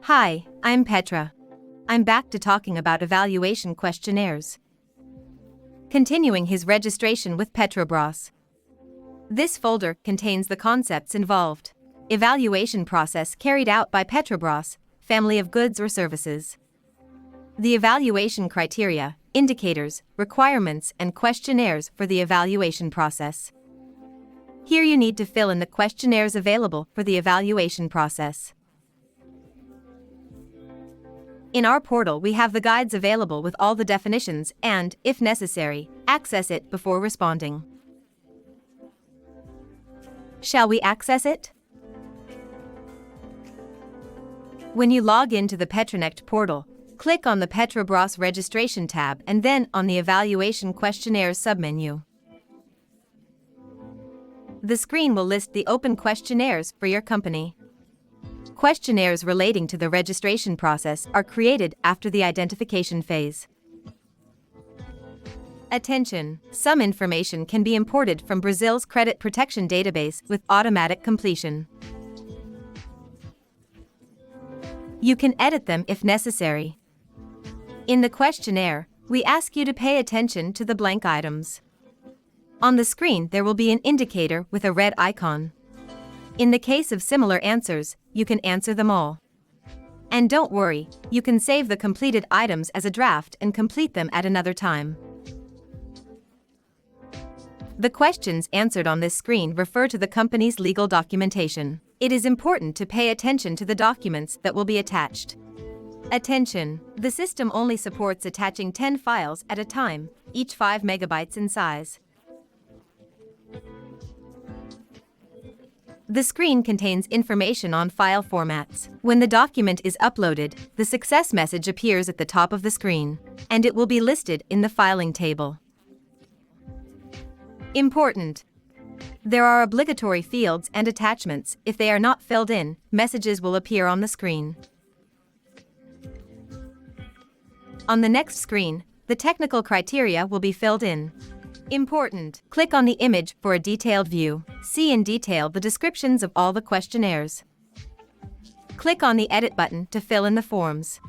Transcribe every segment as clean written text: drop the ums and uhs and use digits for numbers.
Hi, I'm Petra. I'm back to talking about evaluation questionnaires. Continuing his registration with Petrobras. This folder contains the concepts involved. Evaluation process carried out by Petrobras, family of goods or services. The evaluation criteria, indicators, requirements, and questionnaires for the evaluation process. Here you need to fill in the questionnaires available for the evaluation process. In our portal, we have the guides available with all the definitions and, if necessary, access it before responding. Shall we access it? When you log into the Petronect Portal, click on the Petrobras Registration tab and then on the Evaluation Questionnaires submenu. The screen will list the open questionnaires for your company. Questionnaires relating to the registration process are created after the identification phase. Attention! Some information can be imported from Brazil's credit protection database with automatic completion. You can edit them if necessary. In the questionnaire, we ask you to pay attention to the blank items. On the screen, there will be an indicator with a red icon. In the case of similar answers, you can answer them all. And don't worry, you can save the completed items as a draft and complete them at another time. The questions answered on this screen refer to the company's legal documentation. It is important to pay attention to the documents that will be attached. Attention! The system only supports attaching 10 files at a time, each 5 megabytes in size. The screen contains information on file formats. When the document is uploaded, the success message appears at the top of the screen, and it will be listed in the filing table. Important! There are obligatory fields and attachments. If they are not filled in, messages will appear on the screen. On the next screen, the technical criteria will be filled in. Important! Click on the image for a detailed view. See in detail the descriptions of all the questionnaires. Click on the Edit button to fill in the forms.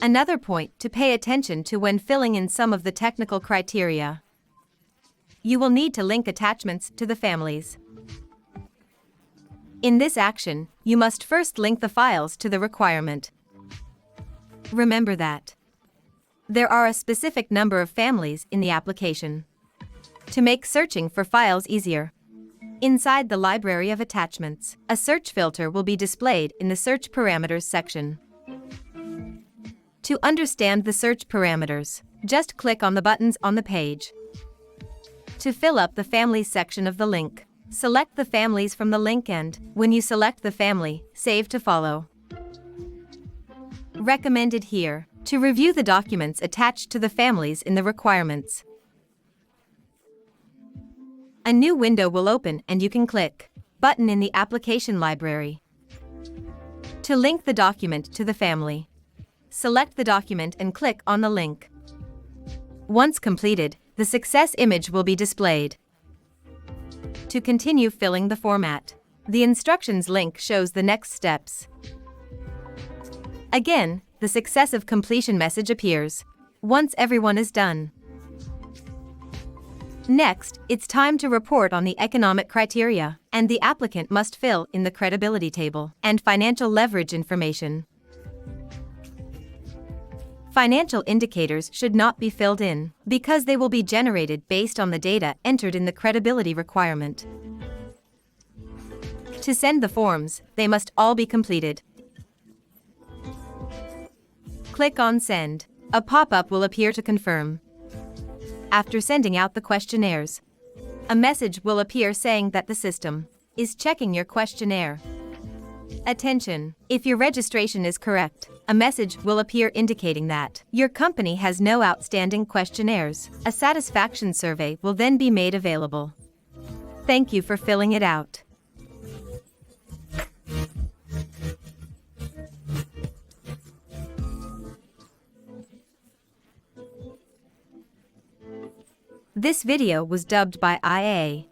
Another point to pay attention to when filling in some of the technical criteria. You will need to link attachments to the families. In this action, you must first link the files to the requirement. Remember that there are a specific number of families in the application. To make searching for files easier, inside the library of attachments, a search filter will be displayed in the Search Parameters section. To understand the search parameters, just click on the buttons on the page. To fill up the Families section of the link, select the families from the link and, when you select the family, save to follow. Recommended here, to review the documents attached to the families in the requirements. A new window will open and you can click button in the application library to link the document to the family. Select the document and click on the link. Once completed, the success image will be displayed. To continue filling the format, the instructions link shows the next steps. Again, the successive completion message appears once everyone is done. Next, it's time to report on the economic criteria, and the applicant must fill in the credibility table and financial leverage information. Financial indicators should not be filled in, because they will be generated based on the data entered in the credibility requirement. To send the forms, they must all be completed. Click on Send. A pop-up will appear to confirm. After sending out the questionnaires, a message will appear saying that the system is checking your questionnaire. Attention! If your registration is correct, a message will appear indicating that your company has no outstanding questionnaires. A satisfaction survey will then be made available. Thank you for filling it out. This video was dubbed by IA.